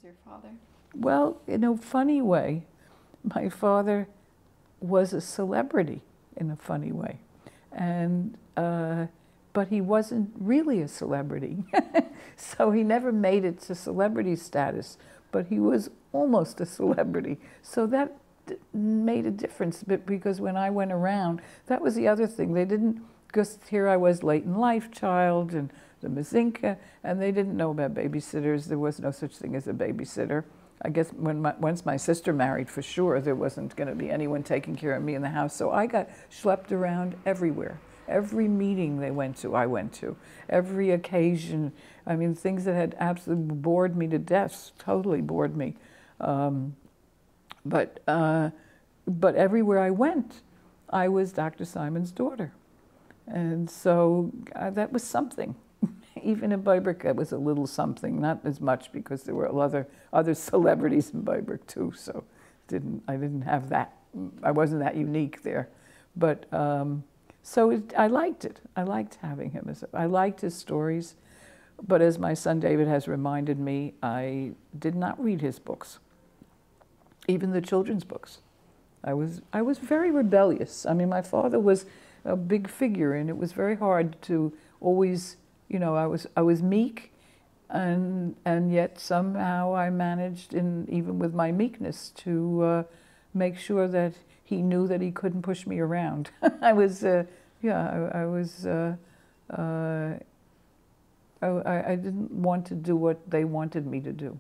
your father? Well, in a funny way, my father was a celebrity in a funny way. And, but he wasn't really a celebrity. So he never made it to celebrity status, but he was almost a celebrity. So that made a difference, because when I went around, that was the other thing. They didn't, because here I was, late in life child, and the Mazinka, and they didn't know about babysitters. There was no such thing as a babysitter. I guess once my sister married, for sure, there wasn't going to be anyone taking care of me in the house. So I got schlepped around everywhere. Every meeting they went to, I went to. Every occasion, I mean, things that had absolutely bored me to death, totally bored me. But everywhere I went, I was Dr. Simon's daughter. And so that was something. Even in Beiberg, it was a little something, not as much, because there were other celebrities in Beiberg too, so I didn't have that. I wasn't that unique there. But, I liked it. I liked having him. I liked his stories, but as my son David has reminded me, I did not read his books, even the children's books. I was very rebellious. I mean, my father was a big figure, and it was very hard to always, you know, I was meek, and yet somehow I managed, even with my meekness, to make sure that he knew that he couldn't push me around. I didn't want to do what they wanted me to do.